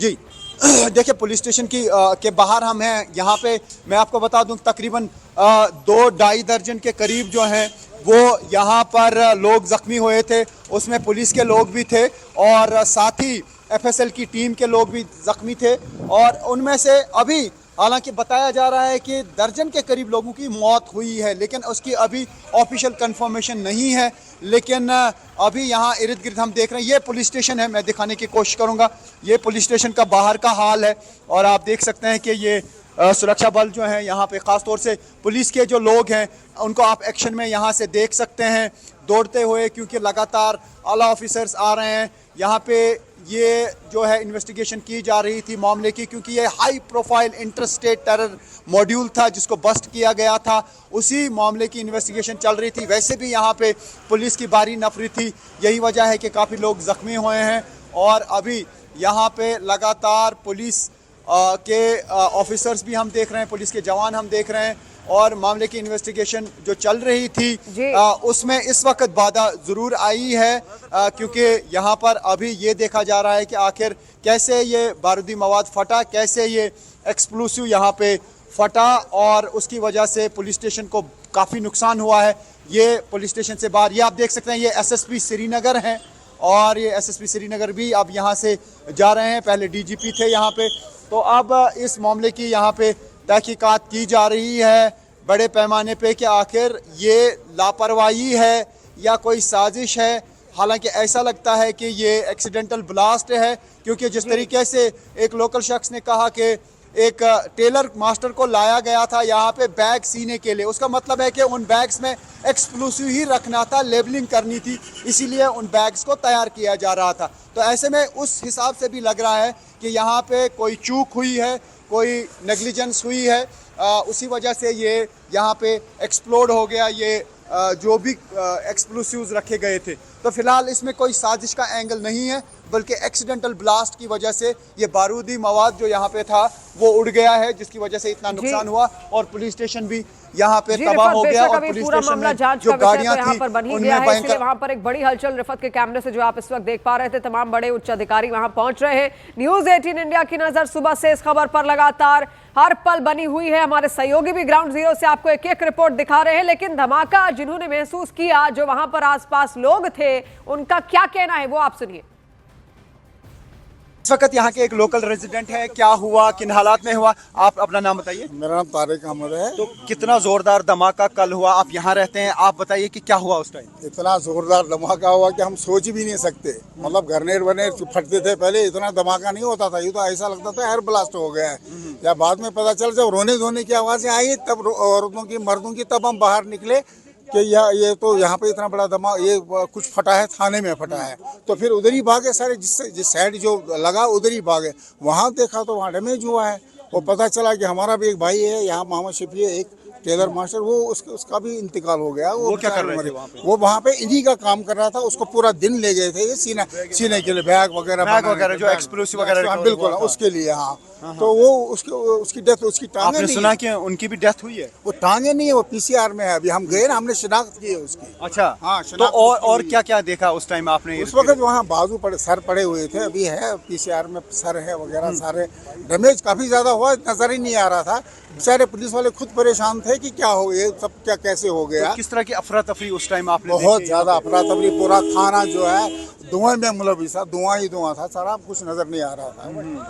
जी देखिए, police station के बाहर हम हैं। यहाँ पे मैं आपको बता दूं तकरीबन 2-2.5 दर्जन के करीब जो हैं वो यहाँ पर लोग ज़ख्मी हुए थे। उसमें पुलिस के लोग भी थे और साथ ही एफएसएल की टीम के लोग भी ज़ख्मी थे। और उनमें से अभी हालांकि बताया जा रहा है कि दर्जन के करीब लोगों की मौत हुई है, लेकिन उसकी अभी ऑफिशियल कंफर्मेशन नहीं है। लेकिन अभी यहाँ इर्द गिर्द हम देख रहे हैं, ये पुलिस स्टेशन है। मैं दिखाने की कोशिश करूँगा, ये पुलिस स्टेशन का बाहर का हाल है। और आप देख सकते हैं कि ये सुरक्षा बल जो है यहाँ पे, ख़ास तौर से पुलिस के जो लोग हैं उनको आप एक्शन में यहाँ से देख सकते हैं दौड़ते हुए, क्योंकि लगातार आला ऑफिसर्स आ रहे हैं यहाँ पे। ये जो है इन्वेस्टिगेशन की जा रही थी मामले की, क्योंकि ये high profile interstate terror module था जिसको बस्ट किया गया था। उसी मामले की इन्वेस्टिगेशन चल रही थी। वैसे भी यहाँ पे पुलिस की भारी नफरी थी, यही वजह है कि काफ़ी लोग ज़ख्मी हुए हैं। और अभी यहाँ पे लगातार पुलिस के ऑफिसर्स भी हम देख रहे हैं, पुलिस के जवान हम देख रहे हैं। और मामले की इन्वेस्टिगेशन जो चल रही थी उसमें इस वक्त बाधा ज़रूर आई है, क्योंकि यहाँ पर अभी ये देखा जा रहा है कि आखिर कैसे ये बारूदी मवाद फटा, कैसे ये एक्सप्लोसिव यहाँ पे फटा और उसकी वजह से पुलिस स्टेशन को काफ़ी नुकसान हुआ है। ये पुलिस स्टेशन से बाहर ये आप देख सकते हैं, ये एसएसपी श्रीनगर हैं और ये एसएसपी श्रीनगर भी अब यहाँ से जा रहे हैं। पहले डीजीपी थे यहाँ पे। तो अब इस मामले की यहाँ पे तहकीकात की जा रही है बड़े पैमाने पे कि आखिर ये लापरवाही है या कोई साजिश है। हालांकि ऐसा लगता है कि ये एक्सीडेंटल ब्लास्ट है, क्योंकि जिस तरीके से एक लोकल शख्स ने कहा कि एक टेलर मास्टर को लाया गया था यहाँ पे बैग सीने के लिए, उसका मतलब है कि उन बैग्स में एक्सप्लोसिव ही रखना था, लेबलिंग करनी थी, इसीलिए उन बैग्स को तैयार किया जा रहा था। तो ऐसे में उस हिसाब से भी लग रहा है कि यहाँ पे कोई चूक हुई है, कोई नेग्लिजेंस हुई है, उसी वजह से ये यहाँ पे एक्सप्लोड हो गया, ये जो भी एक्सप्लोसिव्स रखे गए थे। तो फिलहाल इसमें कोई साजिश का एंगल नहीं है, बल्कि एक्सीडेंटल ब्लास्ट की वजह से ये बारूदी मवाद जो यहाँ पे था वो उड़ गया है, जिसकी वजह से इतना नुकसान हुआ। और पुलिस स्टेशन भी यहाँ पे तबाह हो गया और पुलिस स्टेशन में जो गाड़ियां थी उनमें भयंकर। वहाँ पर एक बड़ी हलचल रिफत के कैमरे से जो आप इस वक्त देख पा रहे थे, तमाम बड़े उच्च अधिकारी वहां पहुंच रहे हैं। न्यूज 18 इंडिया की नजर सुबह से इस खबर पर लगातार हर पल बनी हुई है। हमारे सहयोगी भी ग्राउंड जीरो से आपको एक एक रिपोर्ट दिखा रहे हैं। लेकिन धमाका जिन्होंने महसूस किया, जो वहां पर आसपास लोग थे, उनका क्या कहना है वो आप सुनिए। इस वक्त यहाँ के एक लोकल रेजिडेंट है, क्या हुआ, किन हालात में हुआ, आप अपना नाम बताइए। मेरा नाम तारिक अहमद है। तो कितना जोरदार धमाका कल हुआ, आप यहाँ रहते हैं, आप बताइए कि क्या हुआ उस टाइम। इतना जोरदार धमाका हुआ कि हम सोच भी नहीं सकते। मतलब घरनेर वनेर फटते थे, पहले इतना धमाका नहीं होता था। ये तो ऐसा लगता था एयर ब्लास्ट हो गया है। या बाद में पता चल, जब रोने धोने की आवाजें आई तब औरतों की मर्दों की, तब हम बाहर निकले कि ये तो यहाँ पे इतना बड़ा धमाका, ये कुछ फटा है, थाने में फटा है। तो फिर उधर ही भागे सारे, जिस साइड जो लगा उधर ही भागे। वहाँ देखा तो वहाँ डैमेज हुआ है। और पता चला कि हमारा भी एक भाई है यहाँ, मोहम्मद शफी है, एक टेलर मास्टर, वो उसका भी इंतकाल हो गया। वो क्या कर रहे थे वहाँ पे? वो वहाँ पे इन्हीं का काम कर रहा था। उसको पूरा दिन ले गए थे ये सीने के लिए, बैग वगैरह जो एक्सप्लोसिव वगैरह। बिल्कुल, उसके लिए। हाँ, तो वो उसकी डेथ, उसकी टांगे आपने सुना कि उनकी भी डेथ हुई है? वो टांगे नहीं है, वो पीसीआर में है। अभी हम गए ना, हमने शिनाख्त की है उसकी। अच्छा, हाँ। तो और क्या क्या देखा उस टाइम आपने? उस वक्त वहाँ बाजू सर पड़े हुए थे, अभी है पीसीआर में सर है वगैरह, सारे डैमेज काफी ज्यादा हुआ, नजर ही नहीं आ रहा था। बेचारे पुलिस वाले खुद परेशान थे कि क्या हो, ये सब क्या कैसे हो गया। तो किस तरह की अफरा तफरी उस टाइम आपने? बहुत ज्यादा अफरा तफरी, पूरा थाना जो है धुआं में मुलविस था, धुआं ही धुआं था सारा, कुछ नजर नहीं आ रहा था।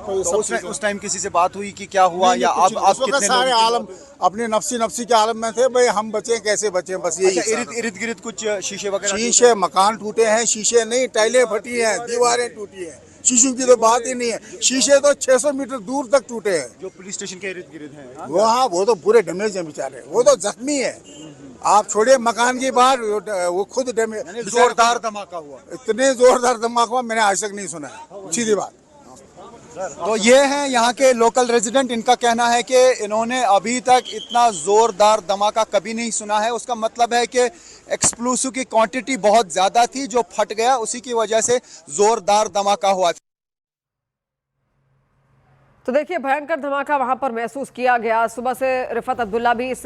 तो उस टाइम किसी से बात हुई कि क्या हुआ, या आप कितने सारे आलम अपने नफसी के आलम में थे, भाई हम बचे कैसे बचे, बस यही। इर्द गिर्द कुछ शीशे वगैरह? शीशे, मकान टूटे हैं, शीशे नहीं, टाइलें फटी हैं, दीवारें टूटी हैं। शीशों की तो बात ही नहीं है, शीशे तो 600 मीटर दूर तक टूटे हैं जो पुलिस स्टेशन के इर्द गिर्द हैं। वो, हाँ, वो तो पूरे डैमेज हैं बेचारे, वो तो जख्मी है। आप छोड़िए मकान की बात, वो खुद डैमेज। जोरदार धमाका हुआ, इतने जोरदार धमाका हुआ मैंने आज तक नहीं सुना है, सीधी बात। तो ये हैं यहाँ के लोकल रेजिडेंट, इनका कहना है कि इन्होंने अभी तक इतना जोरदार धमाका कभी नहीं सुना है। उसका मतलब है कि एक्सप्लोसिव की क्वांटिटी बहुत ज्यादा थी जो फट गया, उसी की वजह से जोरदार धमाका हुआ। तो देखिए भयंकर धमाका वहां पर महसूस किया गया। सुबह से रिफत अब्दुल्ला भी इस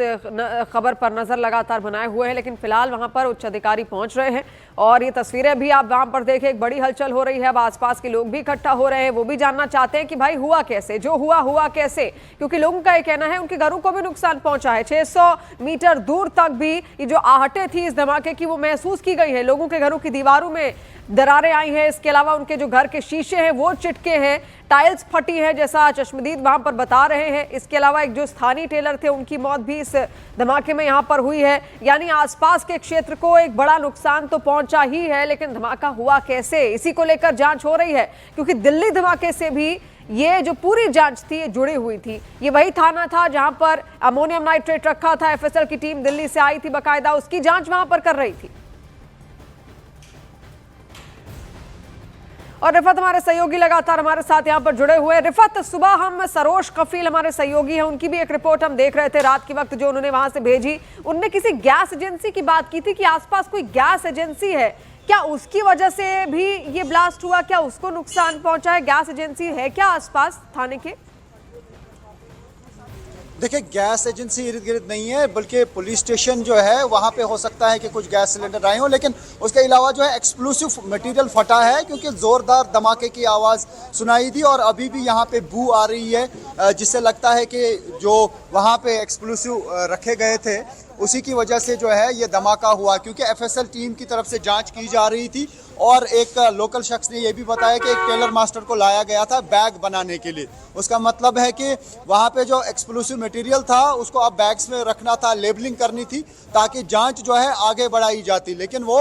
खबर पर नजर लगातार बनाए हुए हैं, लेकिन फिलहाल वहां पर उच्च अधिकारी पहुंच रहे हैं और ये तस्वीरें भी आप वहां पर देखें, एक बड़ी हलचल हो रही है। अब आसपास के लोग भी इकट्ठा हो रहे हैं, वो भी जानना चाहते हैं कि भाई हुआ कैसे, जो हुआ कैसे, क्योंकि लोगों का ये कहना है उनके घरों को भी नुकसान पहुंचा है। 600 मीटर दूर तक भी ये जो आहटें थी इस धमाके की वो महसूस की गई है। लोगों के घरों की दीवारों में दरारें आई हैं, इसके अलावा उनके जो घर के शीशे हैं वो चिटके हैं, टाइल्स फटी हैं, जैसा चश्मदीद वहां पर बता रहे हैं। इसके अलावा एक जो स्थानीय टेलर थे उनकी मौत भी इस धमाके में यहां पर हुई है। यानी आसपास के क्षेत्र को एक बड़ा नुकसान तो पहुंचा ही है, लेकिन धमाका हुआ कैसे, इसी को लेकर जांच हो रही है, क्योंकि दिल्ली धमाके से भी ये जो पूरी जांच थी ये जुड़ी हुई थी। ये वही थाना था जहां पर अमोनियम नाइट्रेट रखा था, एफएसएल की टीम दिल्ली से आई थी, बाकायदा उसकी जांच वहां पर कर रही थी। और रिफत हमारे सहयोगी लगातार हमारे साथ यहाँ पर जुड़े हुए हैं। रिफत, सुबह हम सरोज कफील हमारे सहयोगी हैं, उनकी भी एक रिपोर्ट हम देख रहे थे रात के वक्त जो उन्होंने वहां से भेजी। उनने किसी गैस एजेंसी की बात की थी कि आसपास कोई गैस एजेंसी है, क्या उसकी वजह से भी ये ब्लास्ट हुआ, क्या उसको नुकसान पहुंचा है? गैस एजेंसी है क्या आसपास थाने के? देखिए, गैस एजेंसी इर्द गिर्द नहीं है, बल्कि पुलिस स्टेशन जो है वहाँ पे हो सकता है कि कुछ गैस सिलेंडर आए हों, लेकिन उसके अलावा जो है एक्सप्लोसिव मटेरियल फटा है, क्योंकि ज़ोरदार धमाके की आवाज़ सुनाई दी और अभी भी यहाँ पे बू आ रही है, जिससे लगता है कि जो वहाँ पे एक्सप्लोसिव रखे गए थे उसी की वजह से जो है ये धमाका हुआ। क्योंकि एफएसएल टीम की तरफ से जांच की जा रही थी और एक लोकल शख्स ने यह भी बताया कि एक टेलर मास्टर को लाया गया था बैग बनाने के लिए। उसका मतलब है कि वहाँ पे जो एक्सप्लोसिव मटेरियल था उसको अब बैग्स में रखना था, लेबलिंग करनी थी ताकि जांच जो है आगे बढ़ाई जाती, लेकिन वो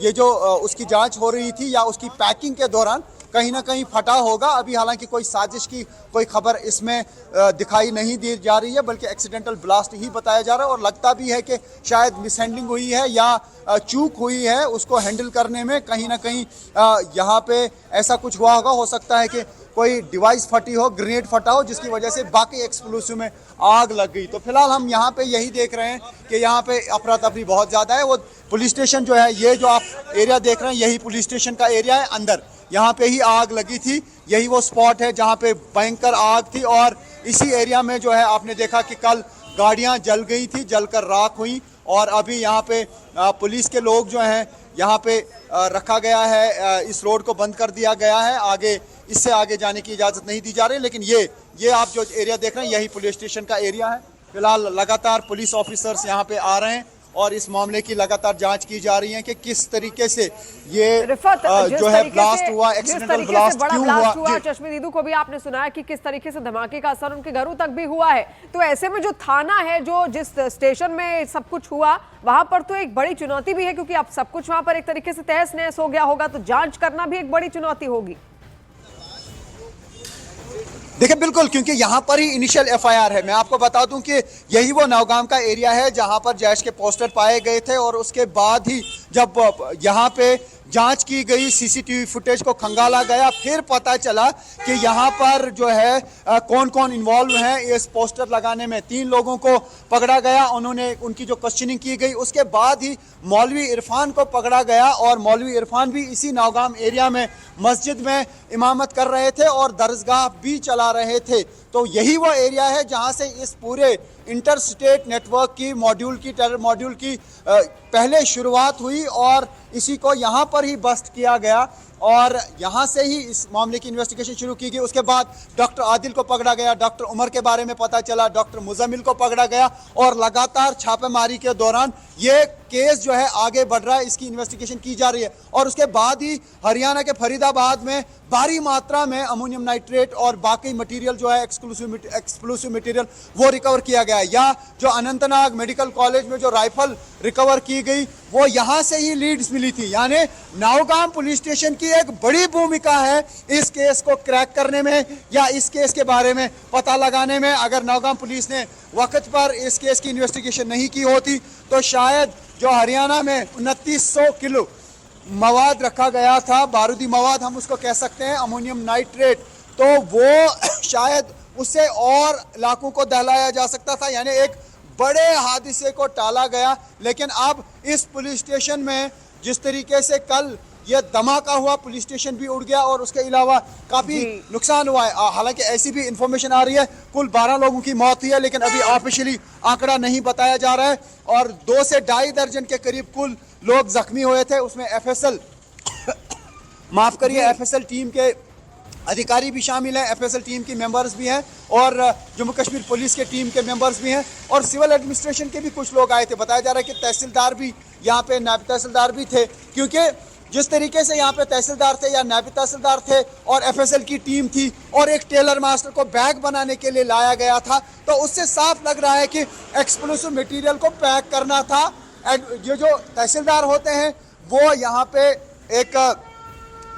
ये जो उसकी जांच हो रही थी या उसकी पैकिंग के दौरान कहीं ना कहीं फटा होगा। अभी हालांकि कोई साजिश की कोई खबर इसमें दिखाई नहीं दी जा रही है, बल्कि एक्सीडेंटल ब्लास्ट ही बताया जा रहा है और लगता भी है कि शायद मिसहैंडलिंग हुई है या चूक हुई है उसको हैंडल करने में, कहीं ना कहीं यहाँ पे ऐसा कुछ हुआ होगा। हो सकता है कि कोई डिवाइस फटी हो, ग्रेनेड फटा हो, जिसकी वजह से बाकी एक्सप्लोसिव में आग लग गई। तो फिलहाल हम यहाँ पे यही देख रहे हैं कि यहाँ पे अफरा तफरी बहुत ज़्यादा है। वो पुलिस स्टेशन जो है, ये जो आप एरिया देख रहे हैं यही पुलिस स्टेशन का एरिया है, अंदर यहाँ पे ही आग लगी थी, यही वो स्पॉट है जहाँ पे भयंकर आग थी। और इसी एरिया में जो है आपने देखा कि कल गाड़ियाँ जल गई थी, जलकर राख हुई और अभी यहाँ पे पुलिस के लोग जो हैं यहाँ पे रखा गया है, इस रोड को बंद कर दिया गया है, आगे इससे आगे जाने की इजाज़त नहीं दी जा रही। लेकिन ये आप जो एरिया देख रहे हैं यही पुलिस स्टेशन का एरिया है। फिलहाल लगातार पुलिस ऑफिसर्स यहाँ पे आ रहे हैं और इस मामले की लगातार जांच की जा रही है कि किस तरीके से ये जो है ब्लास्ट हुआ, एक्सीडेंटल ब्लास्ट क्यों हुआ। चश्मदीदू को भी आपने सुना है कि किस तरीके से धमाके का असर उनके घरों तक भी हुआ है। तो ऐसे में जो थाना है, जो जिस स्टेशन में सब कुछ हुआ वहां पर तो एक बड़ी चुनौती भी है, क्योंकि अब सब कुछ वहां पर एक तरीके से तहस नहस हो गया होगा, तो जांच करना भी एक बड़ी चुनौती होगी। देखिए बिल्कुल, क्योंकि यहाँ पर ही इनिशियल एफआईआर है। मैं आपको बता दूं कि यही वो नौगाम का एरिया है जहाँ पर जैश के पोस्टर पाए गए थे और उसके बाद ही जब यहाँ पे जांच की गई, सीसीटीवी फुटेज को खंगाला गया, फिर पता चला कि यहाँ पर जो है कौन कौन इन्वॉल्व हैं इस पोस्टर लगाने में। 3 लोगों को पकड़ा गया, उनकी जो क्वेश्चनिंग की गई, उसके बाद ही मौलवी इरफान को पकड़ा गया और मौलवी इरफान भी इसी नौगाम एरिया में मस्जिद में इमामत कर रहे थे और दरसगाह भी चला रहे थे। तो यही वो एरिया है जहाँ से इस पूरे इंटर स्टेट नेटवर्क की टेरर मॉड्यूल की पहले शुरुआत हुई और इसी को यहाँ पर ही बस्ट किया गया और यहाँ से ही इस मामले की इन्वेस्टिगेशन शुरू की गई। उसके बाद डॉक्टर आदिल को पकड़ा गया, डॉक्टर उमर के बारे में पता चला, डॉक्टर मुजम्मिल को पकड़ा गया और लगातार छापेमारी के दौरान ये केस जो है आगे बढ़ रहा है, इसकी इन्वेस्टिगेशन की जा रही है। और उसके बाद ही हरियाणा के फरीदाबाद में भारी मात्रा में अमोनियम नाइट्रेट और बाकी मटेरियल जो है एक्सप्लोसिव मटेरियल वो रिकवर किया गया। या जो अनंतनाग मेडिकल कॉलेज में जो राइफल रिकवर की गई वो यहाँ से ही लीड्स मिली थी। यानी नौगाम पुलिस स्टेशन की एक बड़ी भूमिका है इस केस को क्रैक करने में या इस केस के बारे में पता लगाने में। अगर नौगाम पुलिस ने वक्त पर इस केस की इन्वेस्टिगेशन नहीं की होती तो शायद जो हरियाणा में 2900 किलो मवाद रखा गया था, बारूदी मवाद हम उसको कह सकते हैं, अमोनियम नाइट्रेट, तो वो शायद उससे और इलाकों को दहलाया जा सकता था। यानी एक बड़े हादसे को टाला गया। लेकिन अब इस पुलिस स्टेशन में जिस तरीके से कल ये धमाका हुआ, पुलिस स्टेशन भी उड़ गया और उसके अलावा काफी जी। नुकसान हुआ है। हालांकि ऐसी भी इंफॉर्मेशन आ रही है कुल 12 लोगों की मौत हुई है, लेकिन अभी ऑफिशियली आंकड़ा नहीं बताया जा रहा है और 2 से ढाई दर्जन के करीब कुल लोग जख्मी हुए थे। उसमें एफएसएल माफ करिए एफएसएल टीम के अधिकारी भी शामिल हैं, एफएसएल टीम के मेंबर्स भी हैं और जम्मू कश्मीर पुलिस के टीम के मेंबर्स भी हैं और सिविल एडमिनिस्ट्रेशन के भी कुछ लोग आए थे। बताया जा रहा है कि तहसीलदार भी यहाँ पे, नायब तहसीलदार भी थे, क्योंकि जिस तरीके से यहाँ पे तहसीलदार थे या नायब तहसीलदार थे और एफएसएल की टीम थी और एक टेलर मास्टर को बैग बनाने के लिए लाया गया था, तो उससे साफ लग रहा है कि एक्सप्लोसिव मटेरियल को पैक करना था। ये जो तहसीलदार होते हैं वो यहाँ पे एक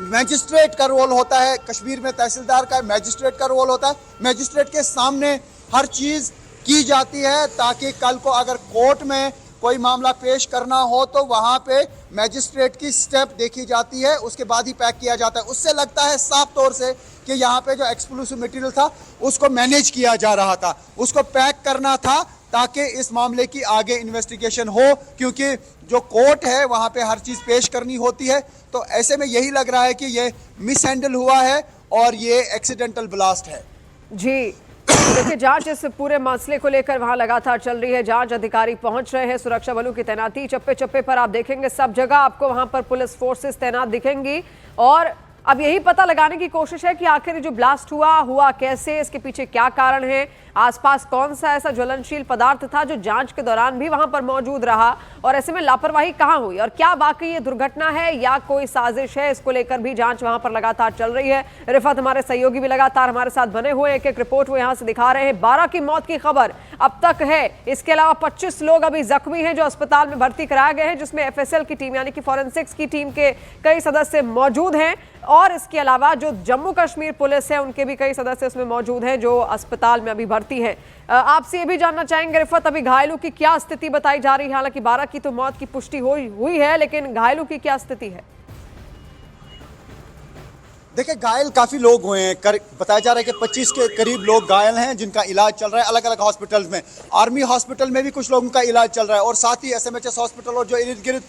मैजिस्ट्रेट का रोल होता है, कश्मीर में तहसीलदार का मैजिस्ट्रेट का रोल होता है। मैजिस्ट्रेट के सामने हर चीज़ की जाती है ताकि कल को अगर कोर्ट में कोई मामला पेश करना हो तो वहाँ पे मैजिस्ट्रेट की स्टेप देखी जाती है, उसके बाद ही पैक किया जाता है। उससे लगता है साफ तौर से कि यहाँ पे जो एक्सप्लोसिव मटेरियल था उसको मैनेज किया जा रहा था, उसको पैक करना था ताकि इस मामले की आगे इन्वेस्टिगेशन हो, क्योंकि जो कोर्ट है वहाँ पे हर चीज़ पेश करनी होती है। तो ऐसे में यही लग रहा है कि ये मिस हैंडल हुआ है और ये एक्सीडेंटल ब्लास्ट है। जी, तो देखिए जांच इस पूरे मसले को लेकर वहां लगातार चल रही है। जांच अधिकारी पहुंच रहे हैं, सुरक्षा बलों की तैनाती चप्पे चप्पे पर आप देखेंगे, सब जगह आपको वहां पर पुलिस फोर्सेस तैनात दिखेंगी और अब यही पता लगाने की कोशिश है कि आखिर जो ब्लास्ट हुआ कैसे, इसके पीछे क्या कारण है, आसपास कौन सा ऐसा ज्वलनशील पदार्थ था जो जांच के दौरान भी वहां पर मौजूद रहा और ऐसे में लापरवाही कहां हुई और क्या वाकई ये दुर्घटना है या कोई साजिश है, इसको लेकर भी जांच वहां पर लगातार चल रही है। रिफत हमारे सहयोगी भी लगातार हमारे साथ बने हुए, एक एक रिपोर्ट वो यहां से दिखा रहे हैं। 12 की मौत की खबर अब तक है, इसके अलावा 25 लोग अभी जख्मी हैं जो अस्पताल में भर्ती कराए गए हैं, जिसमें एफएसएल की टीम यानी कि फॉरेंसिक्स की टीम के कई सदस्य मौजूद हैं और इसके अलावा जो जम्मू कश्मीर पुलिस है उनके भी कई सदस्य उसमें मौजूद हैं जो अस्पताल में अभी भर्ती है। आपसे ये भी जानना चाहेंगे रिफत, अभी घायलों की क्या स्थिति बताई जा रही है? हालांकि 12 की तो मौत की पुष्टि हुई है, लेकिन घायलों की क्या स्थिति है? देखिए घायल काफ़ी लोग हुए हैं, बताया जा रहा है कि 25 के करीब लोग घायल हैं जिनका इलाज चल रहा है अलग अलग हॉस्पिटल्स में। आर्मी हॉस्पिटल में भी कुछ लोगों का इलाज चल रहा है और साथ ही एसएमएचएस हॉस्पिटल और जो इर्द गिर्द